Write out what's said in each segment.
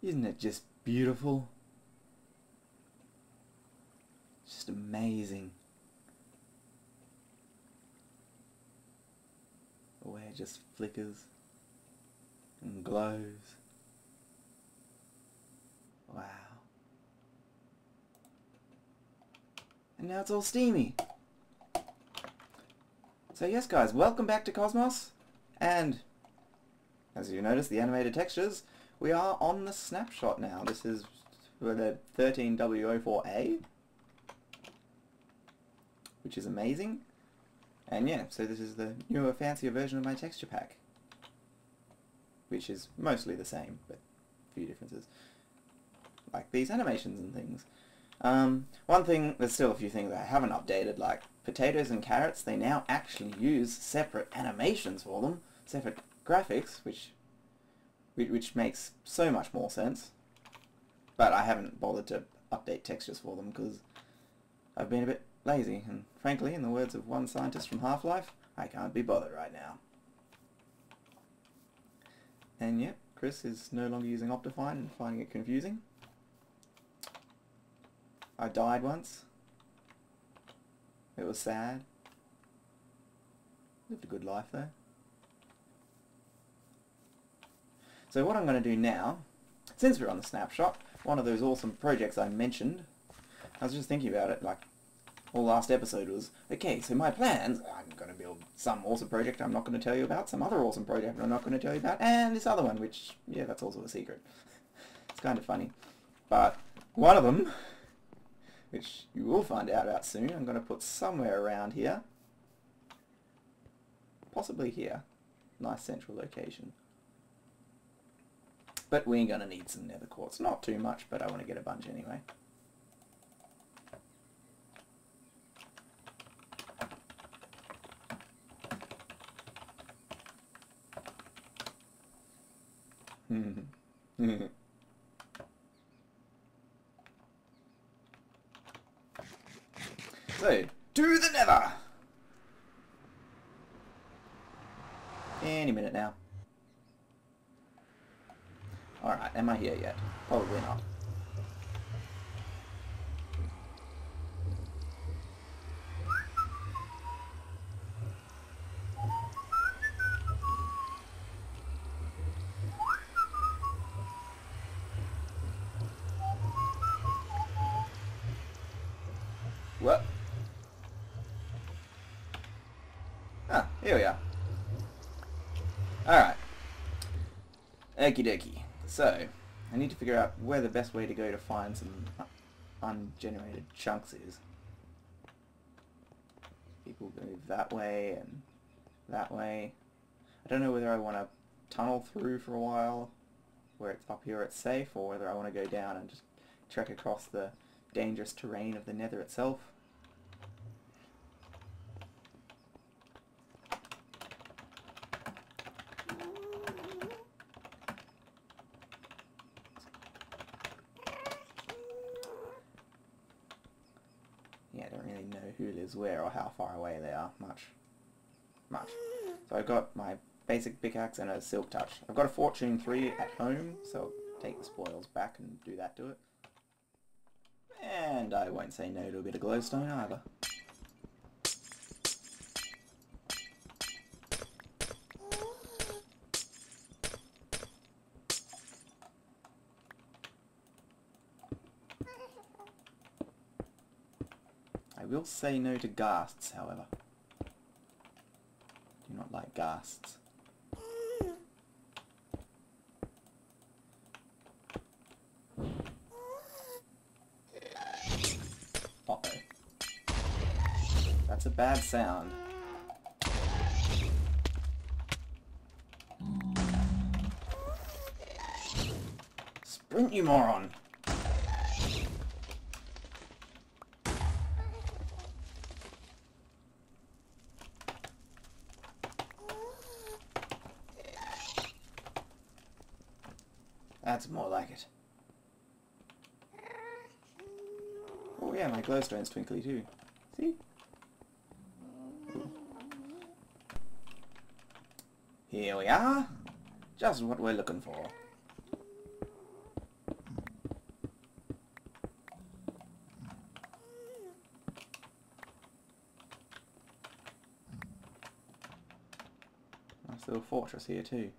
Isn't it just beautiful? Just amazing. The way it just flickers and glows. Wow. And now it's all steamy. So yes guys, welcome back to Cosmos, and as you notice the animated textures, we are on the snapshot now. This is the 13W04A, which is amazing. And yeah, so this is the newer, fancier version of my texture pack, which is mostly the same, but a few differences. Like these animations and things. One thing, there's still a few things I haven't updated, like potatoes and carrots, they now actually use separate animations for them, separate graphics, which makes so much more sense. But I haven't bothered to update textures for them because I've been a bit lazy, and frankly, in the words of one scientist from Half-Life, I can't be bothered right now. And yep, Chris is no longer using Optifine and finding it confusing. I died once. It was sad. Lived a good life though. So what I'm going to do now, since we're on the snapshot, one of those awesome projects I mentioned, I was just thinking about it, like, all last episode was, okay, so my plans, I'm going to build some awesome project I'm not going to tell you about, some other awesome project I'm not going to tell you about, and this other one, which, yeah, that's also a secret. It's kind of funny. But one of them, which you will find out about soon, I'm going to put somewhere around here. Possibly here. Nice central location. But we're going to need some nether quartz. Not too much, but I want to get a bunch anyway. So, to the nether! Any minute now. Alright, am I here yet? Probably not. What? Ah, here we are. Alright. Okie dokie. So, I need to figure out where the best way to go to find some ungenerated chunks is. People go that way and that way. I don't know whether I want to tunnel through for a while, where it's up here it's safe, or whether I want to go down and just trek across the dangerous terrain of the nether itself. Yeah, I don't really know who lives where or how far away they are. Much. So I've got my basic pickaxe and a silk touch. I've got a fortune 3 at home, so I'll take the spoils back and do that to it. And I won't say no to a bit of glowstone either. I will say no to ghasts, however. Do not like ghasts. Uh-oh. That's a bad sound. Sprint, you moron! That's more like it. Oh yeah, my glowstone's twinkly too. See? Ooh. Here we are. Just what we're looking for. Nice little fortress here too.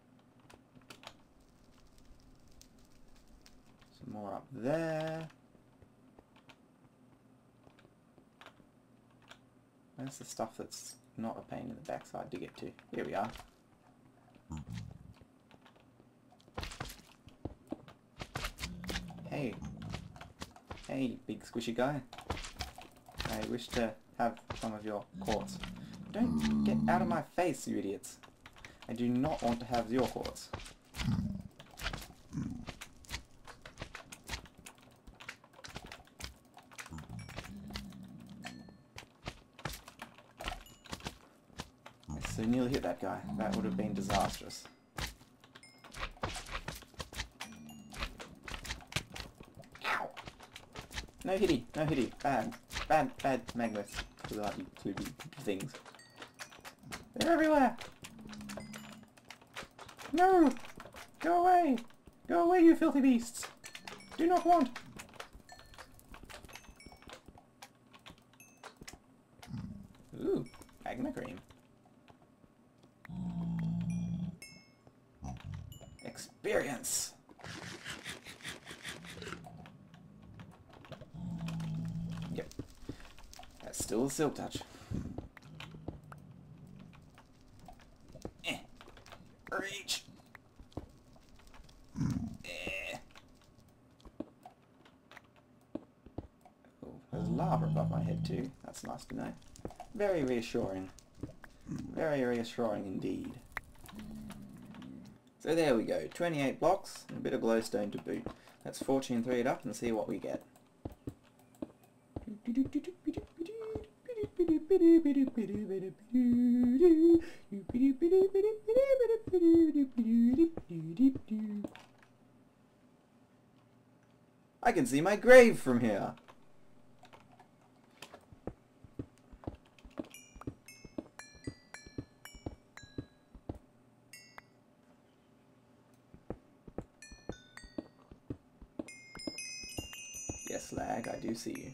Some more up there. Where's the stuff that's not a pain in the backside to get to? Here we are. Hey. Hey, big squishy guy. I wish to have some of your quartz. Don't get out of my face, you idiots. I do not want to have your quartz. I so nearly hit that guy. That would have been disastrous. Ow! No hitty, no hitty. Bad. Bad magnets. Bloody things. They're everywhere! No! Go away! Go away, you filthy beasts! Do not want! Ooh, magma cream. Experience! Yep. That's still a silk touch. Reach! Oh, there's lava above my head too. That's nice to know. Very reassuring. Very reassuring indeed. So there we go. 28 blocks and a bit of glowstone to boot. Let's fortune 3 it up and see what we get. I can see my grave from here. Yes, lag, I do see you.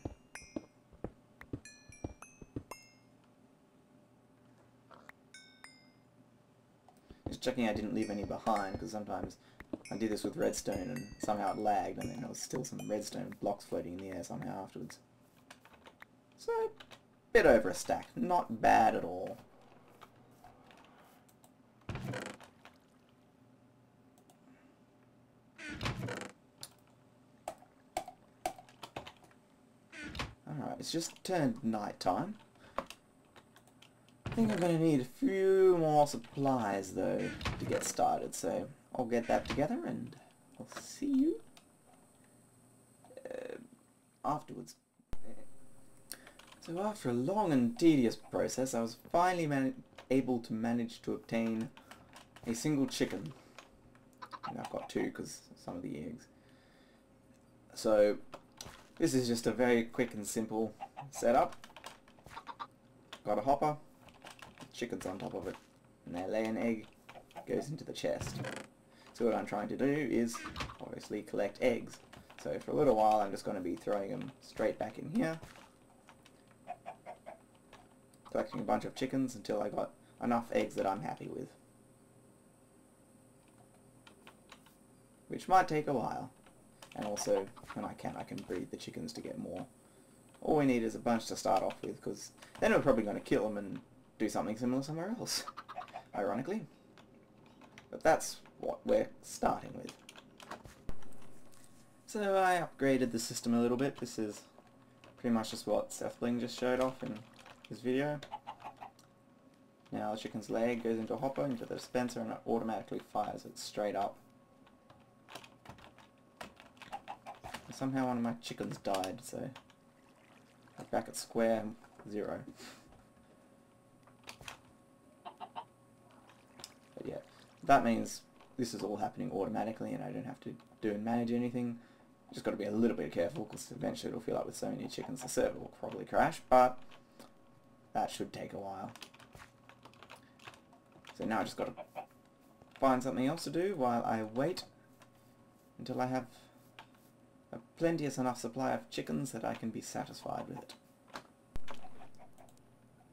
Just checking I didn't leave any behind, because sometimes I did this with redstone and somehow it lagged and then there was still some redstone blocks floating in the air somehow afterwards. So, bit over a stack. Not bad at all. Alright, it's just turned night time. I think I'm going to need a few more supplies though to get started, so I'll get that together and I'll see you afterwards. So after a long and tedious process, I was finally able to manage to obtain a single chicken. And I've got two because some of the eggs. So this is just a very quick and simple setup. Got a hopper, chickens on top of it, and they lay an egg, goes into the chest. So what I'm trying to do is obviously collect eggs. So for a little while I'm just going to be throwing them straight back in here, collecting a bunch of chickens until I got enough eggs that I'm happy with. Which might take a while. And also, when I can breed the chickens to get more. All we need is a bunch to start off with, because then we're probably going to kill them and do something similar somewhere else, ironically. But that's what we're starting with. So I upgraded the system a little bit. This is pretty much just what SethBling just showed off in his video. Now the chicken's leg goes into a hopper, into the dispenser, and it automatically fires it straight up. Somehow one of my chickens died, so I'm back at square 0. But yeah, that means this is all happening automatically and I don't have to do and manage anything. Just got to be a little bit careful because eventually it'll feel like with so many chickens the server will probably crash, but that should take a while. So now I just got to find something else to do while I wait until I have a plenteous enough supply of chickens that I can be satisfied with it.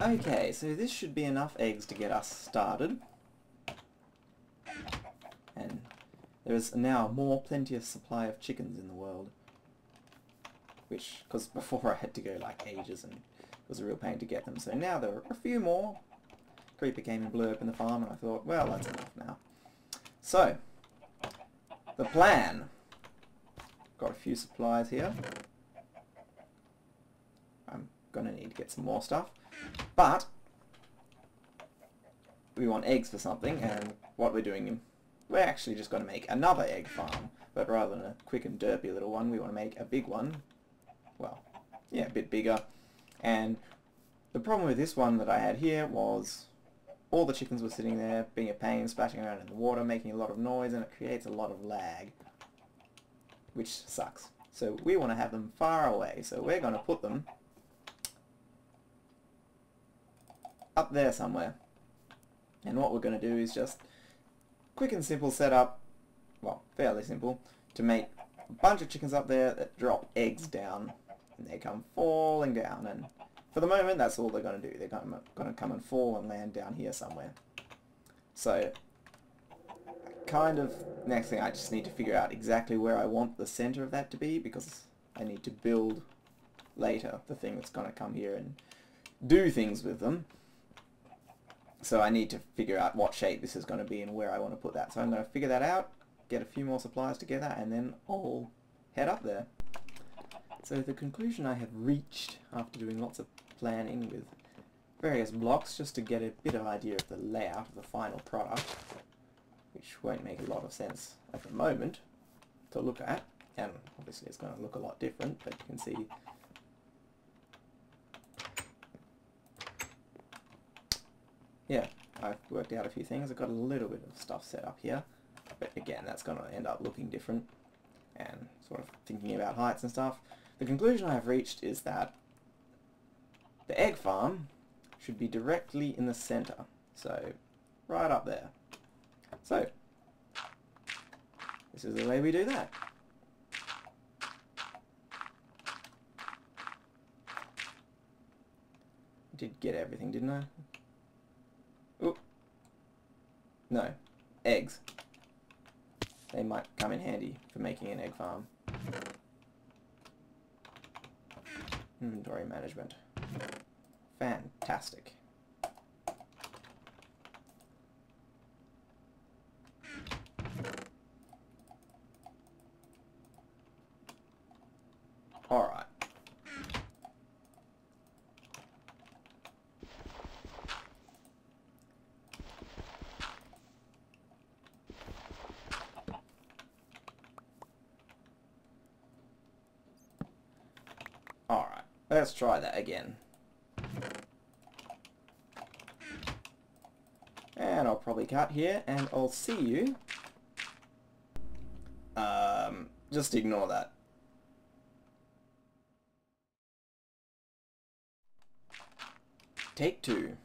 Okay, so this should be enough eggs to get us started. there is now a more plenteous supply of chickens in the world. Which, because before I had to go like ages and it was a real pain to get them. So now there are a few more. Creeper came and blew open the farm and I thought, well, that's enough now. So, the plan. Got a few supplies here. I'm going to need to get some more stuff. But, we want eggs for something, and what we're doing, we're actually just going to make another egg farm. But rather than a quick and derpy little one, we want to make a big one. Well, yeah, a bit bigger. And the problem with this one that I had here was all the chickens were sitting there, being a pain, splashing around in the water, making a lot of noise, and it creates a lot of lag, which sucks. So we want to have them far away, so we're going to put them up there somewhere. And what we're going to do is just quick and simple setup, well, fairly simple, to make a bunch of chickens up there that drop eggs down, and they come falling down, and for the moment that's all they're going to do. They're going to come and fall and land down here somewhere. So, kind of, next thing I just need to figure out exactly where I want the center of that to be, because I need to build later the thing that's going to come here and do things with them. So I need to figure out what shape this is going to be and where I want to put that. So I'm going to figure that out, get a few more supplies together, and then I'll head up there. So the conclusion I have reached after doing lots of planning with various blocks, just to get a bit of idea of the layout of the final product, which won't make a lot of sense at the moment to look at, and obviously it's going to look a lot different, but you can see yeah, I've worked out a few things. I've got a little bit of stuff set up here, but again that's going to end up looking different, and sort of thinking about heights and stuff. The conclusion I have reached is that the egg farm should be directly in the center, so right up there. So this is the way we do that. Did get everything, didn't I? Oh, no, eggs. They might come in handy for making an egg farm. Inventory management. Fantastic. Alright. Alright, let's try that again. And I'll probably cut here, and I'll see you. Just ignore that. Take two.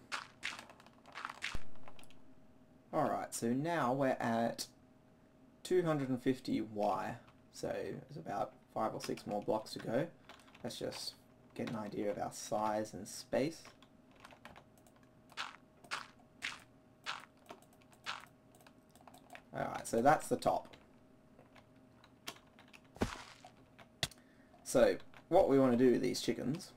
Alright, so now we're at 250Y, so there's about 5 or 6 more blocks to go. Let's just get an idea of our size and space. Alright, so that's the top. So, what we want to do with these chickens...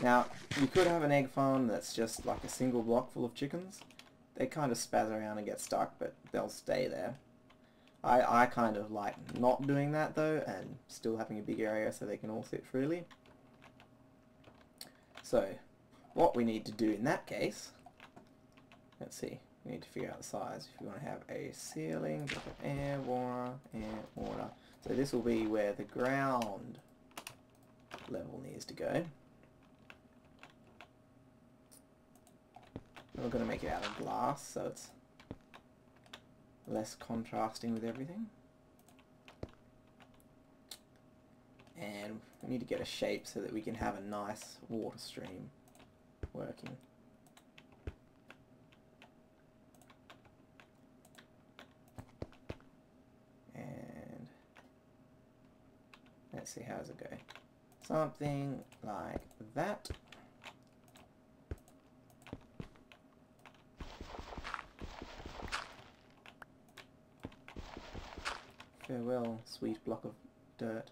Now, you could have an egg farm that's just like a single block full of chickens. They kind of spaz around and get stuck, but they'll stay there. I kind of like not doing that though, and still having a big area so they can all sit freely. So, what we need to do in that case... Let's see, we need to figure out the size. If you want to have a ceiling, air, water, So this will be where the ground level needs to go. And we're going to make it out of glass, so it's less contrasting with everything. And we need to get a shape so that we can have a nice water stream working. Let's see, how does it go? Something like that. Farewell, sweet block of dirt.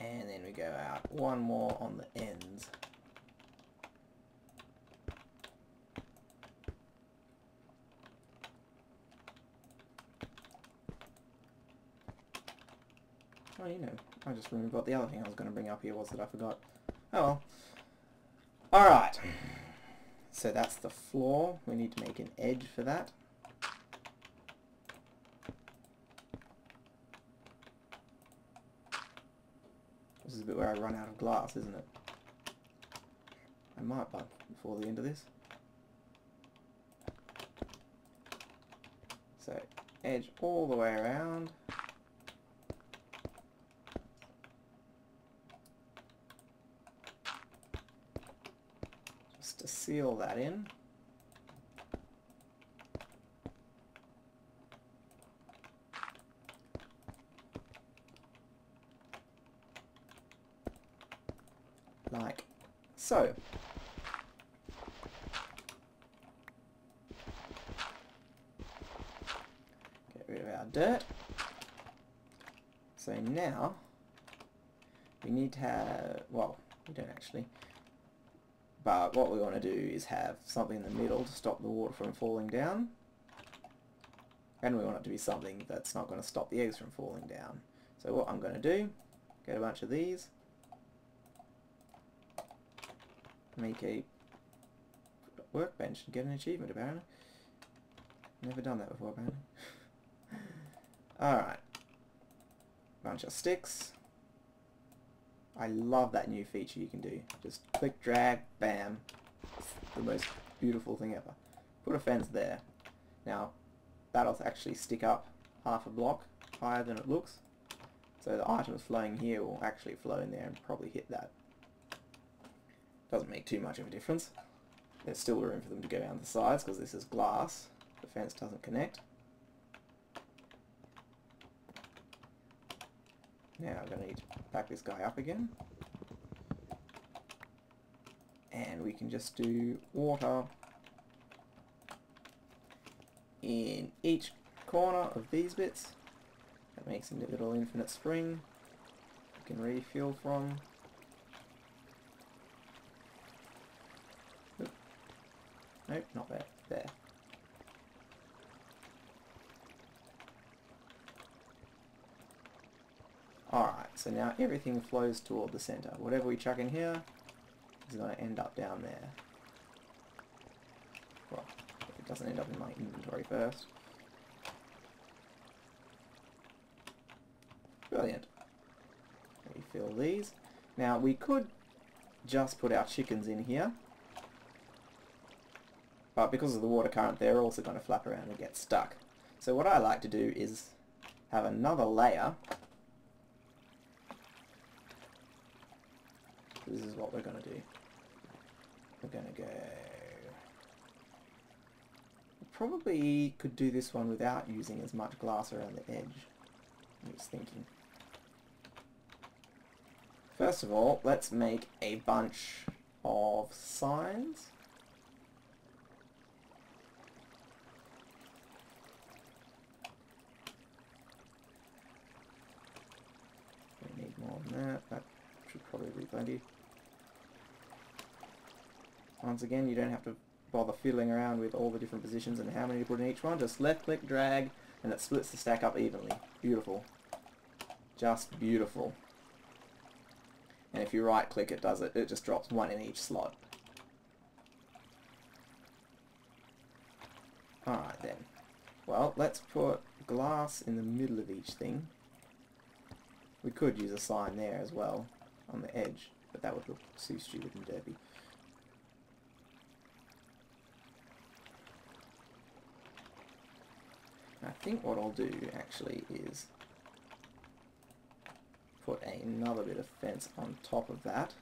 And then we go out one more on the ends. Oh, you know, I just remembered what the other thing I was going to bring up here was that I forgot. Oh well. Alright. So that's the floor. We need to make an edge for that. This is a bit where I run out of glass, isn't it? I might bug before the end of this. So, edge all the way around. Just to seal that in. Like so. Get rid of our dirt. So now we need to have, well, we don't actually, but what we want to do is have something in the middle to stop the water from falling down, and we want it to be something that's not going to stop the eggs from falling down. So what I'm going to do, get a bunch of these, make a workbench and get an achievement apparently. Never done that before apparently. Alright. Bunch of sticks. I love that new feature you can do. Just click, drag, bam. It's the most beautiful thing ever. Put a fence there. Now, that'll actually stick up half a block higher than it looks. So the items flowing here will actually flow in there and probably hit that. Doesn't make too much of a difference. There's still room for them to go down the sides because this is glass. The fence doesn't connect. Now I'm going to need to back this guy up again. And we can just do water in each corner of these bits. That makes a little infinite spring you can refill from. Oop. Nope, not there. There. Alright, so now everything flows toward the center. Whatever we chuck in here is going to end up down there. Well, if it doesn't end up in my inventory first. Brilliant. Refill these. Now we could just put our chickens in here, but because of the water current they're also going to flap around and get stuck. So what I like to do is have another layer. This is what we're going to do. We're going to go... Probably could do this one without using as much glass around the edge. I'm just thinking. First of all, let's make a bunch of signs. We need more than that. That should probably be plenty. Once again, you don't have to bother fiddling around with all the different positions and how many to put in each one. Just left click, drag, and it splits the stack up evenly. Beautiful. Just beautiful. And if you right click it does it, it just drops one in each slot. Alright then. Well, let's put glass in the middle of each thing. We could use a sign there as well, on the edge, but that would look too stupid and derpy. I think what I'll do actually is put another bit of fence on top of that.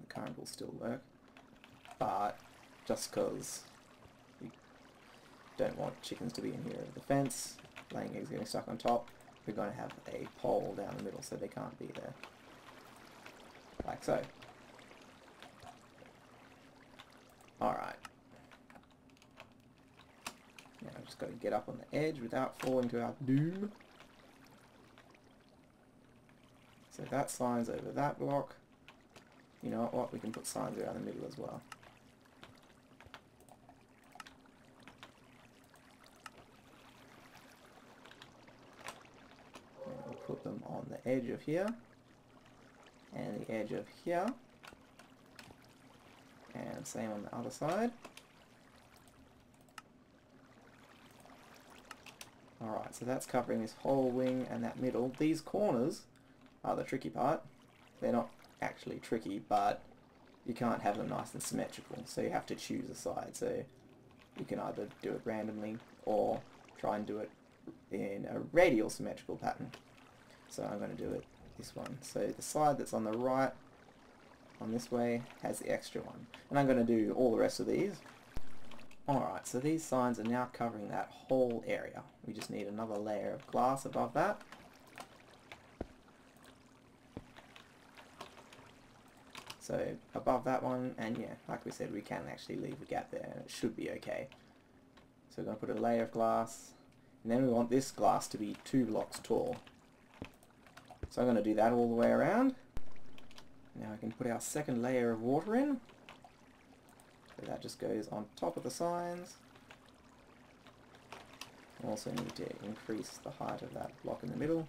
The current will still work, but just because we don't want chickens to be in here of the fence, laying eggs getting stuck on top, we're going to have a pole down the middle so they can't be there. Like so. Alright. just got to get up on the edge without falling to our doom. So that sign's over that block. You know what? We can put signs around the middle as well. And we'll put them on the edge of here. And the edge of here. And same on the other side. Alright, so that's covering this whole wing and that middle. These corners are the tricky part. They're not actually tricky, but you can't have them nice and symmetrical, so you have to choose a side. So you can either do it randomly or try and do it in a radial symmetrical pattern. So I'm going to do it this one. So the side that's on the right, on this way, has the extra one. And I'm going to do all the rest of these. Alright, so these signs are now covering that whole area. We just need another layer of glass above that. So above that one, and yeah, like we said, we can actually leave a gap there and it should be okay. So we're going to put a layer of glass, and then we want this glass to be 2 blocks tall. So I'm going to do that all the way around. Now I can put our second layer of water in. So that just goes on top of the signs. Also need to increase the height of that block in the middle.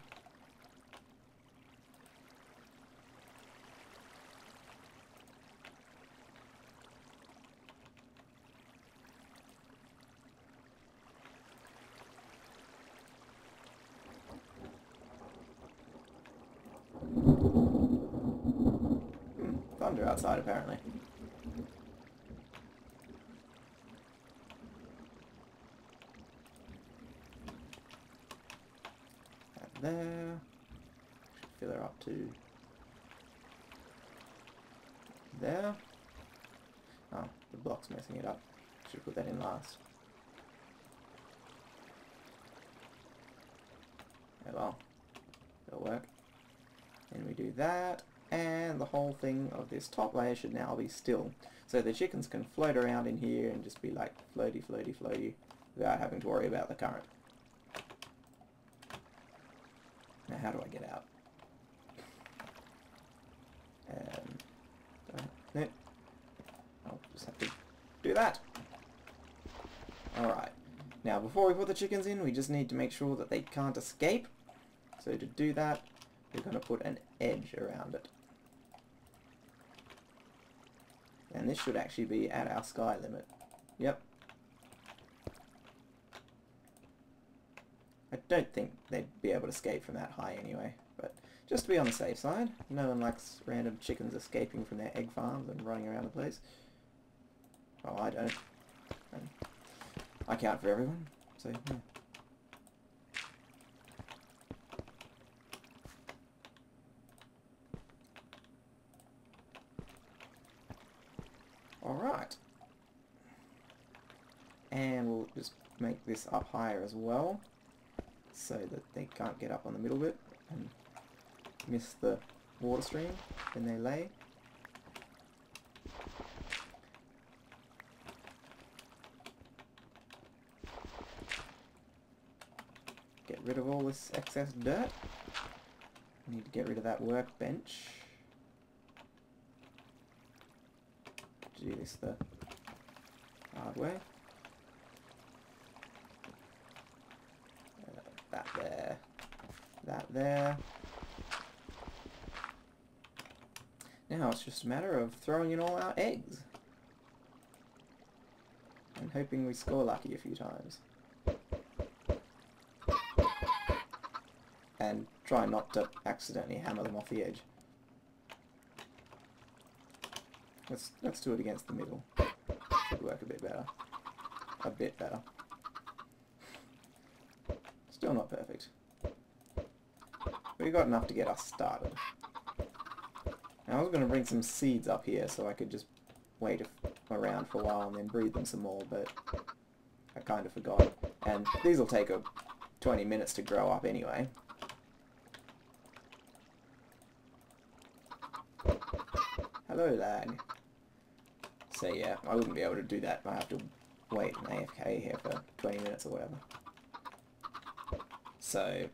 Thunder outside apparently. There. Should fill her up to there. Oh, the block's messing it up. Should put that in last. Oh well, it'll work. And we do that, and the whole thing of this top layer should now be still. So the chickens can float around in here and just be like floaty, floaty, floaty, without having to worry about the current. Now how do I get out? No. I'll just have to do that. Alright. Now before we put the chickens in, we just need to make sure that they can't escape. So to do that, we're going to put an edge around it. And this should actually be at our sky limit. Yep. I don't think they'd be able to escape from that high anyway, but just to be on the safe side. No one likes random chickens escaping from their egg farms and running around the place. Well, I don't. And I count for everyone, so yeah. Alright. And we'll just make this up higher as well, so that they can't get up on the middle bit and miss the water stream when they lay. Get rid of all this excess dirt. Need to get rid of that workbench. Do this the hard way. That there. That there. Now it's just a matter of throwing in all our eggs. And hoping we score lucky a few times. And try not to accidentally hammer them off the edge. Let's do it against the middle. Should work a bit better. A bit better. Still not perfect. We got enough to get us started. Now I was going to bring some seeds up here so I could just wait around for a while and then breed them some more, but I kind of forgot. And these will take 20 minutes to grow up anyway. Hello, lag. So yeah, I wouldn't be able to do that. I have to wait an AFK here for 20 minutes or whatever. So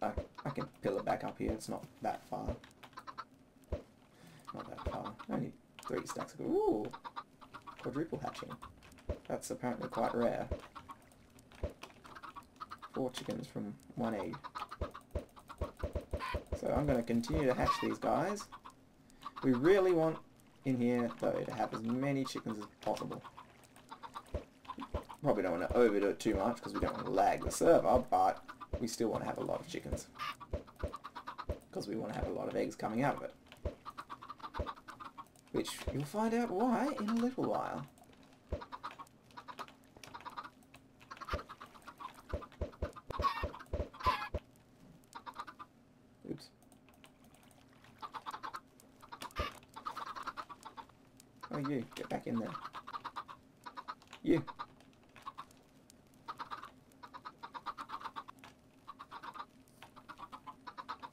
I can pill it back up here. It's not that far. Not that far. Only 3 stacks ago. Ooh! Quadruple hatching. That's apparently quite rare. 4 chickens from 1 egg. So I'm going to continue to hatch these guys. We really want in here, though, to have as many chickens as possible. Probably don't want to overdo it too much because we don't want to lag the server, but we still want to have a lot of chickens. Because we want to have a lot of eggs coming out of it. Which you'll find out why in a little while. Oops. Oh, you, get back in there. You.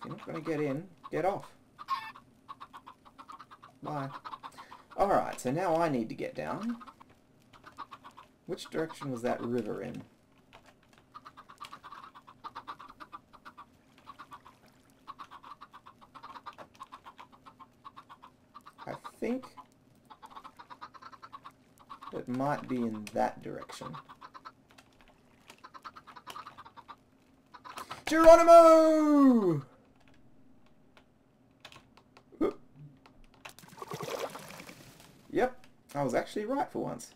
If you're not going to get in, get off. Bye. Alright, so now I need to get down. Which direction was that river in? I think it might be in that direction. Geronimo! Yep, I was actually right for once.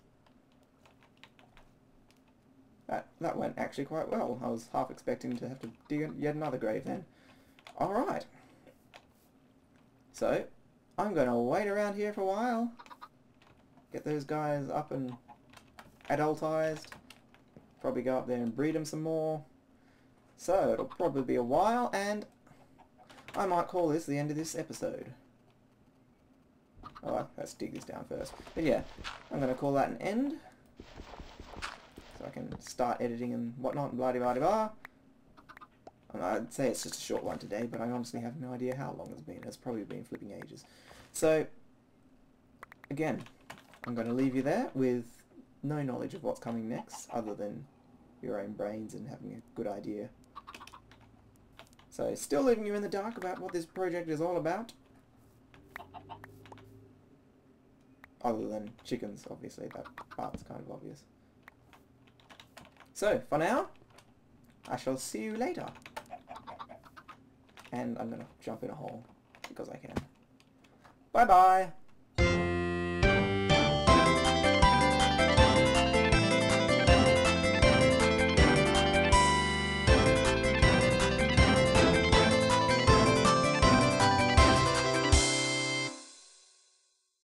That went actually quite well. I was half expecting to have to dig yet another grave then. Alright. So, I'm going to wait around here for a while. Get those guys up and adultized. Probably go up there and breed them some more. So, it'll probably be a while, and I might call this the end of this episode. Oh, let's dig this down first. But yeah, I'm going to call that an end. So I can start editing and whatnot, blah-de-blah-de-blah. I'd say it's just a short one today, but I honestly have no idea how long it's been. It's probably been flipping ages. So, again, I'm going to leave you there with no knowledge of what's coming next, other than your own brains and having a good idea. So, still leaving you in the dark about what this project is all about. Other than chickens, obviously, that part's kind of obvious. So, for now, I shall see you later. And I'm going to jump in a hole, because I can. Bye-bye!